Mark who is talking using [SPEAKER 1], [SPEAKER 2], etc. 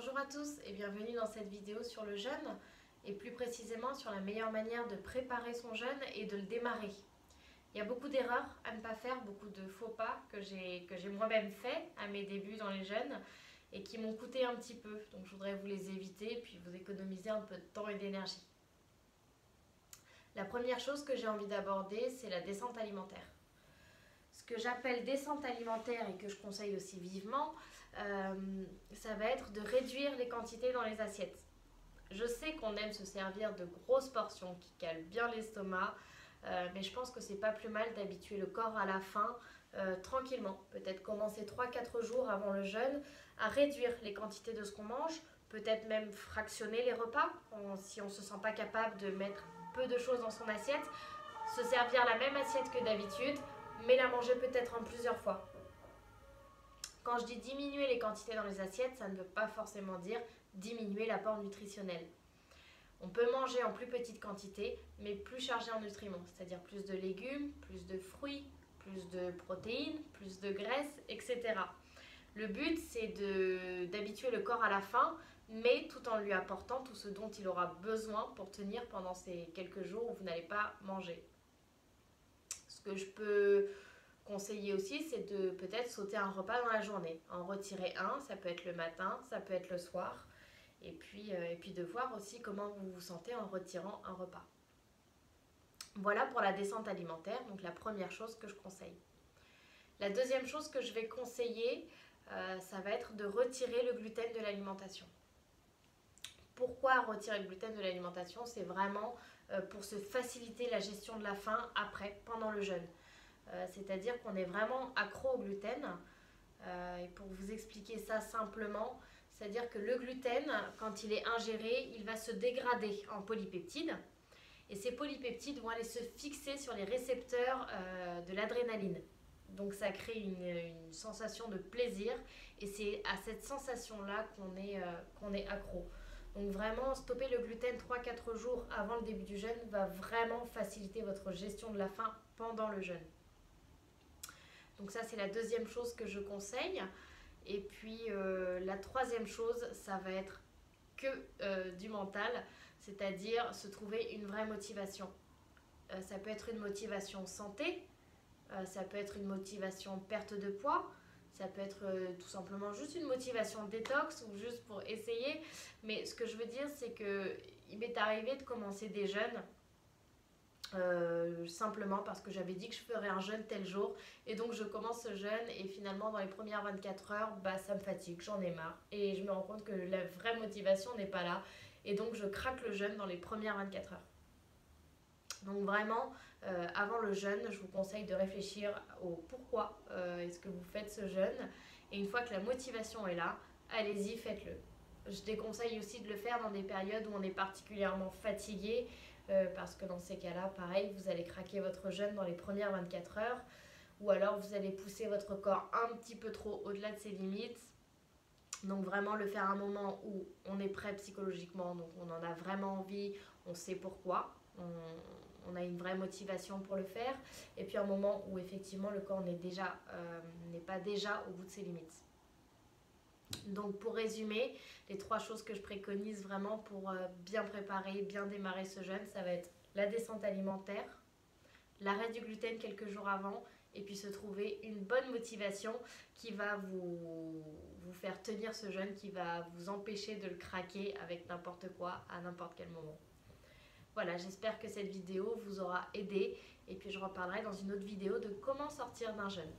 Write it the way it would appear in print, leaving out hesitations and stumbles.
[SPEAKER 1] Bonjour à tous et bienvenue dans cette vidéo sur le jeûne et plus précisément sur la meilleure manière de préparer son jeûne et de le démarrer. Il y a beaucoup d'erreurs à ne pas faire, beaucoup de faux pas que j'ai moi-même fait à mes débuts dans les jeûnes et qui m'ont coûté un petit peu. Donc je voudrais vous les éviter et puis vous économiser un peu de temps et d'énergie. La première chose que j'ai envie d'aborder, c'est la descente alimentaire. Ce que j'appelle descente alimentaire et que je conseille aussi vivement, ça va être de réduire les quantités dans les assiettes. Je sais qu'on aime se servir de grosses portions qui calent bien l'estomac, mais je pense que c'est pas plus mal d'habituer le corps à la faim tranquillement. Peut-être commencer 3-4 jours avant le jeûne à réduire les quantités de ce qu'on mange, peut-être même fractionner les repas si on ne se sent pas capable de mettre peu de choses dans son assiette, se servir la même assiette que d'habitude, mais la manger peut-être en plusieurs fois. Quand je dis diminuer les quantités dans les assiettes, ça ne veut pas forcément dire diminuer l'apport nutritionnel. On peut manger en plus petite quantité, mais plus chargé en nutriments, c'est-à-dire plus de légumes, plus de fruits, plus de protéines, plus de graisses, etc. Le but, c'est d'habituer le corps à la faim, mais tout en lui apportant tout ce dont il aura besoin pour tenir pendant ces quelques jours où vous n'allez pas manger. Ce que je peux conseiller aussi, c'est de peut-être sauter un repas dans la journée. En retirer un, ça peut être le matin, ça peut être le soir. Et puis de voir aussi comment vous vous sentez en retirant un repas. Voilà pour la descente alimentaire, donc la première chose que je conseille. La deuxième chose que je vais conseiller, ça va être de retirer le gluten de l'alimentation. Pourquoi retirer le gluten de l'alimentation? C'est vraiment pour se faciliter la gestion de la faim après, pendant le jeûne. C'est-à-dire qu'on est vraiment accro au gluten. Et pour vous expliquer ça simplement, c'est-à-dire que le gluten, quand il est ingéré, il va se dégrader en polypeptides. Et ces polypeptides vont aller se fixer sur les récepteurs de l'adrénaline. Donc ça crée une sensation de plaisir et c'est à cette sensation-là qu'on est accro. Donc vraiment, stopper le gluten 3-4 jours avant le début du jeûne va vraiment faciliter votre gestion de la faim pendant le jeûne. Donc ça, c'est la deuxième chose que je conseille. Et puis la troisième chose, ça va être que du mental, c'est-à-dire se trouver une vraie motivation. Ça peut être une motivation santé, ça peut être une motivation perte de poids, ça peut être tout simplement juste une motivation détox ou juste pour essayer. Mais ce que je veux dire, c'est qu'il m'est arrivé de commencer des jeûnes simplement parce que j'avais dit que je ferais un jeûne tel jour et donc je commence ce jeûne et finalement dans les premières 24 heures ça me fatigue, j'en ai marre et je me rends compte que la vraie motivation n'est pas là et donc je craque le jeûne dans les premières 24 heures. Donc vraiment avant le jeûne, je vous conseille de réfléchir au pourquoi est-ce que vous faites ce jeûne et une fois que la motivation est là, allez-y, faites-le. Je déconseille aussi de le faire dans des périodes où on est particulièrement fatigué parce que dans ces cas-là, pareil, vous allez craquer votre jeûne dans les premières 24 heures ou alors vous allez pousser votre corps un petit peu trop au-delà de ses limites. Donc vraiment le faire à un moment où on est prêt psychologiquement, donc on en a vraiment envie, on sait pourquoi, on a une vraie motivation pour le faire et puis un moment où effectivement le corps n'est pas déjà au bout de ses limites. Donc pour résumer, les 3 choses que je préconise vraiment pour bien préparer, bien démarrer ce jeûne, ça va être la descente alimentaire, l'arrêt du gluten quelques jours avant et puis se trouver une bonne motivation qui va vous faire tenir ce jeûne, qui va vous empêcher de le craquer avec n'importe quoi à n'importe quel moment. Voilà, j'espère que cette vidéo vous aura aidé et puis je reparlerai dans une autre vidéo de comment sortir d'un jeûne.